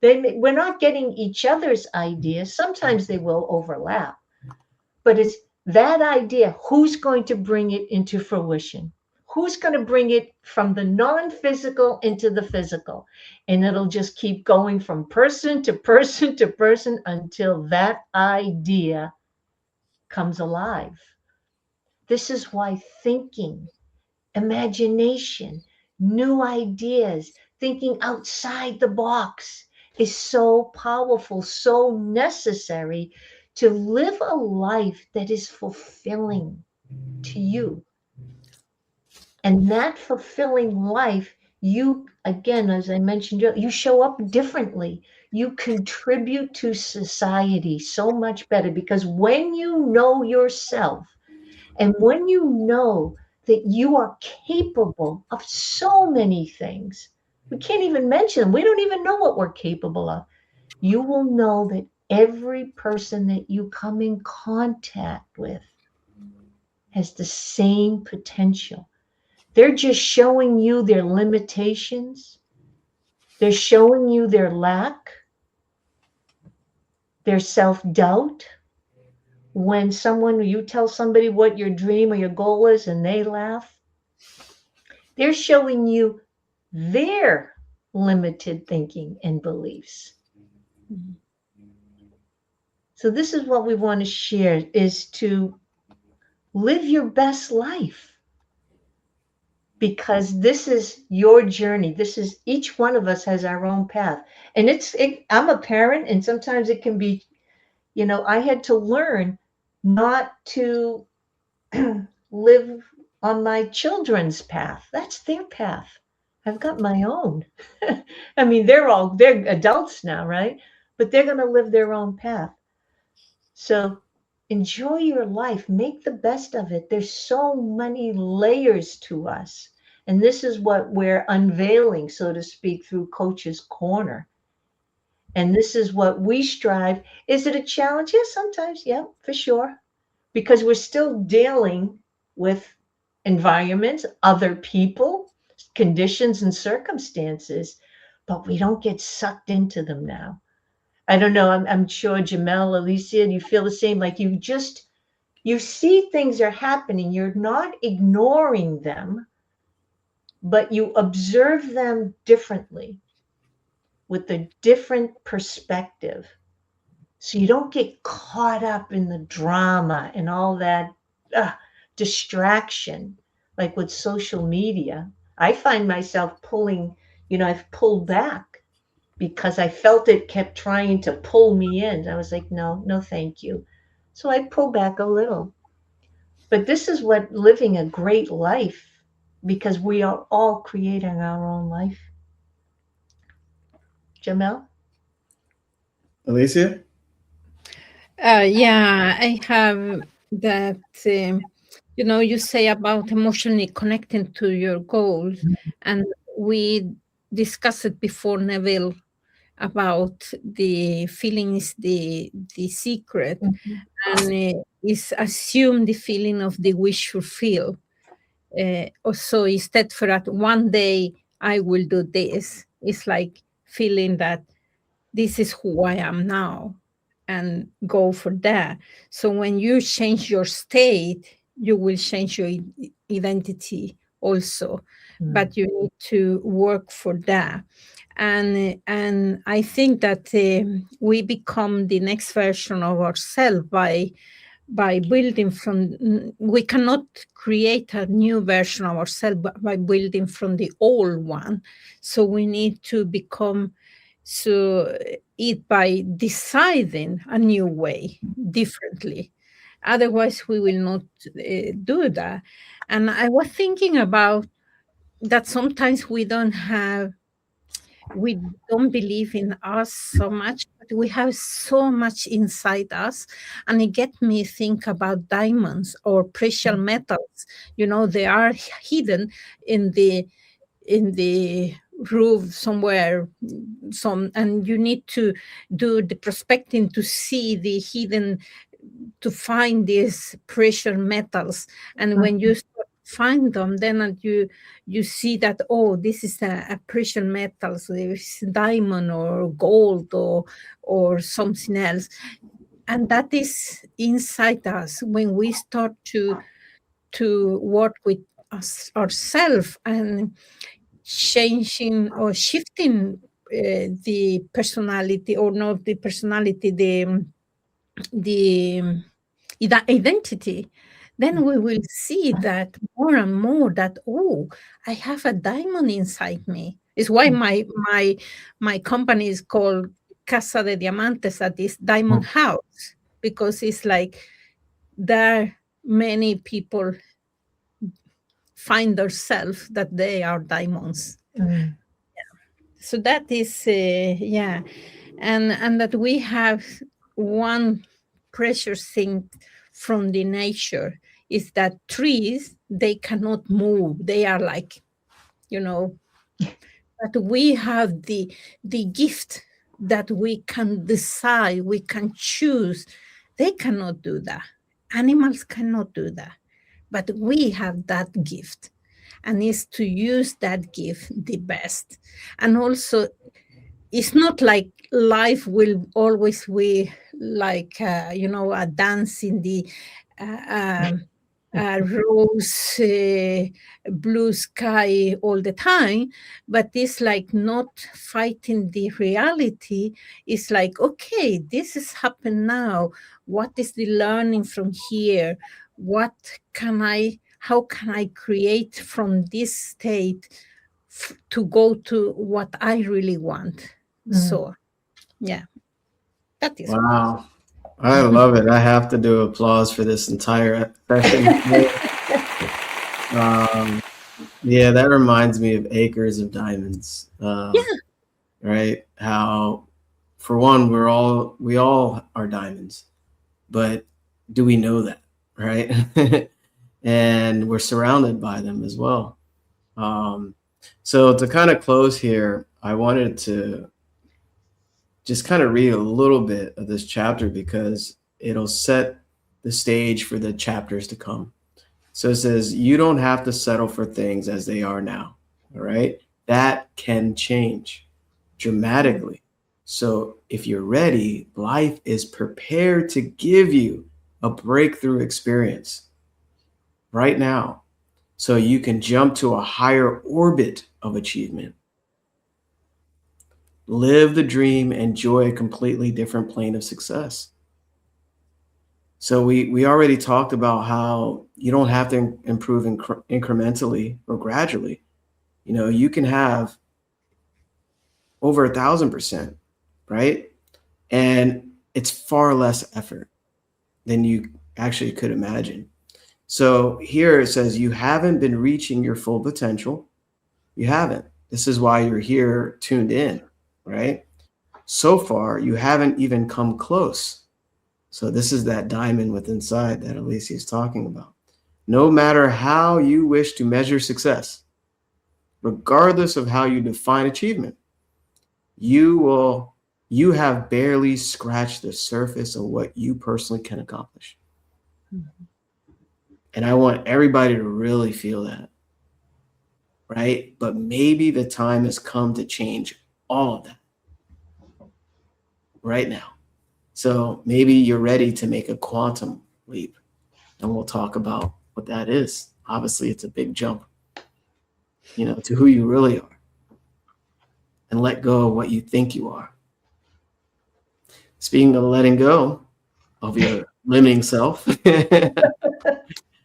Speaker 2: We're not getting each other's ideas. Sometimes they will overlap. But it's that idea. Who's going to bring it into fruition? Who's going to bring it from the non-physical into the physical? And it'll just keep going from person to person to person until that idea comes alive. This is why thinking, imagination, new ideas, thinking outside the box is so powerful, so necessary to live a life that is fulfilling to you. And that fulfilling life, you, again, as I mentioned earlier, you show up differently. You contribute to society so much better because when you know yourself and when you know that you are capable of so many things, we can't even mention them. We don't even know what we're capable of. You will know that every person that you come in contact with has the same potential. They're just showing you their limitations. They're showing you their lack, their self doubt. When you tell somebody what your dream or your goal is and they laugh, they're showing you their limited thinking and beliefs.
Speaker 3: Mhm.
Speaker 2: So this is what we want to share is to live your best life because this is your journey. This is each one of us has our own path. And I'm a parent and sometimes it can be, I had to learn not to live on my children's path. That's their path. I've got my own. I mean, they're adults now, right? But they're going to live their own path. So enjoy your life, make the best of it. There's so many layers to us. And this is what we're unveiling, so to speak, through Coach's Corner. And this is what we strive. Is it a challenge? Yes, sometimes. Yeah, for sure. Because we're still dealing with environments, other people, conditions, and circumstances, but we don't get sucked into them now. I don't know. I'm sure Jamel, Alicia, you feel the same. Like you see things are happening. You're not ignoring them, but you observe them differently with a different perspective. So you don't get caught up in the drama and all that uh, distraction, like with social media. I find myself I've pulled back because I felt it kept trying to pull me in. I was like, no, no, thank you. So I pull back a little. But this is what living a great life, because we are all creating our own life. Jamel?
Speaker 1: Alicia?
Speaker 3: Yeah, I have that. You say about emotionally connecting to your goals, and we discussed it before, Neville, about the feeling is the secret,
Speaker 2: Mhm.
Speaker 3: and is assume the feeling of the wish fulfill. Also, instead for that one day I will do this, it's like feeling that this is who I am now and go for that. So when you change your state, you will change your identity also,
Speaker 2: Mm.
Speaker 3: but you need to work for that. And I think that we become the next version of ourselves by building from we cannot create a new version of ourselves by building from the old one. So we need to become so it by deciding a new way differently, otherwise we will not do that. And I was thinking about that sometimes we don't believe in us so much, but we have so much inside us. And it get me think about diamonds or precious metals. They are hidden in the roof somewhere, and you need to do the prospecting to see the hidden, to find these precious metals. And when you find them, then you see that, oh, this is a precious metal, so it's diamond or gold or something else. And that is inside us. When we start to work with us ourselves and changing or shifting the personality, or not the personality, the identity, then we will see that more and more that, oh, I have a diamond inside me. It's why my company is called Casa de Diamantes, that is diamond house, because it's like there are many people find themselves that they are diamonds.
Speaker 2: Mm.
Speaker 3: So that is, yeah. And that we have one precious thing from the nature is that trees, they cannot move. They are like, you know, but we have the gift that we can decide, we can choose. They cannot do that. Animals cannot do that. But we have that gift, and is to use that gift the best. And also, it's not like life will always be like a dance in the uh, um, rose blue sky all the time, but it's like not fighting the reality. It's like, okay, this has happened now. What is the learning from here? What can I how can I create from this state to go to what I really want? So, yeah, that is.
Speaker 1: Wow. I love it. I have to do applause for this entire session. Yeah, that reminds me of Acres of Diamonds.
Speaker 3: Yeah.
Speaker 1: Right? How, for one, we all are diamonds, but do we know that, right? And we're surrounded by them as well. So to kind of close here, I wanted to just kind of read a little bit of this chapter because it'll set the stage for the chapters to come. So it says, you don't have to settle for things as they are now. All right. That can change dramatically. So if you're ready, life is prepared to give you a breakthrough experience right now. So you can jump to a higher orbit of achievement. Live the dream, enjoy a completely different plane of success. So we already talked about how you don't have to improve incrementally or gradually. You know, you can have over 1,000%, right? And it's far less effort than you actually could imagine. So here it says you haven't been reaching your full potential. You haven't. This is why you're here tuned in, right? So far, you haven't even come close. So this is that diamond within inside that Alicia is talking about. No matter how you wish to measure success, regardless of how you define achievement, you have barely scratched the surface of what you personally can accomplish. Mm-hmm. And I want everybody to really feel that, right? But maybe the time has come to change all of that right now. So maybe you're ready to make a quantum leap, and we'll talk about what that is. Obviously, it's a big jump, to who you really are, and let go of what you think you are. Speaking of letting go of your limiting self,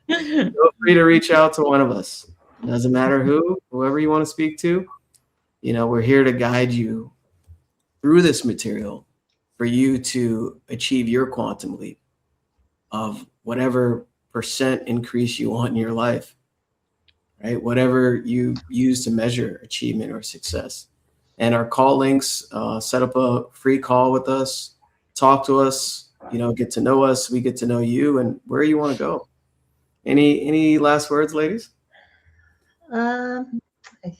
Speaker 1: feel free to reach out to one of us. It doesn't matter whoever you want to speak to. We're here to guide you through this material for you to achieve your quantum leap of whatever percent increase you want in your life, right? Whatever you use to measure achievement or success. And our call links, set up a free call with us, talk to us, get to know us. We get to know you and where you want to go. Any last words, ladies?
Speaker 2: I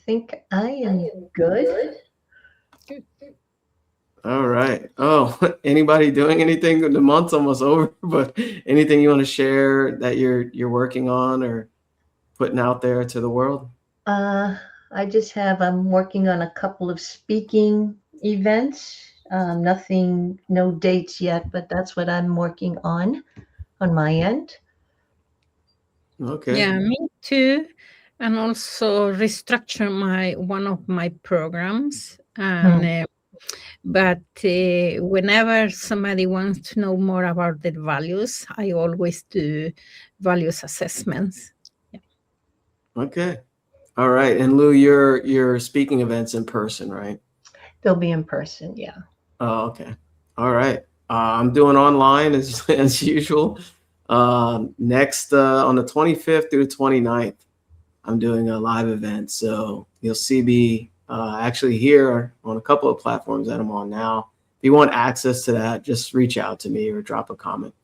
Speaker 2: think I am good.
Speaker 1: All right. Oh, anybody doing anything? The month's almost over, but anything you want to share that you're working on or putting out there to the world?
Speaker 2: I'm working on a couple of speaking events. No dates yet, but that's what I'm working on my end.
Speaker 1: Okay.
Speaker 3: Yeah, me too. And also restructure one of my programs. And but whenever somebody wants to know more about their values, I always do values assessments. Yeah.
Speaker 1: Okay. All right. And Lou, your speaking events in person, right?
Speaker 2: They'll be in person, yeah.
Speaker 1: Oh, okay. All right. I'm doing online as usual. Next on the 25th through the 29th, I'm doing a live event. So you'll see me actually here on a couple of platforms that I'm on now. If you want access to that, just reach out to me or drop a comment.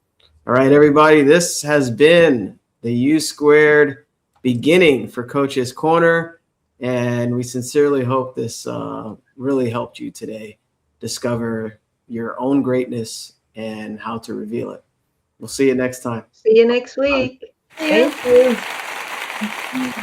Speaker 1: All right, everybody, this has been the U² beginning for Coach's Corner. And we sincerely hope this really helped you today discover your own greatness and how to reveal it. We'll see you next time.
Speaker 2: See you next week.
Speaker 3: See you.
Speaker 2: Thank you.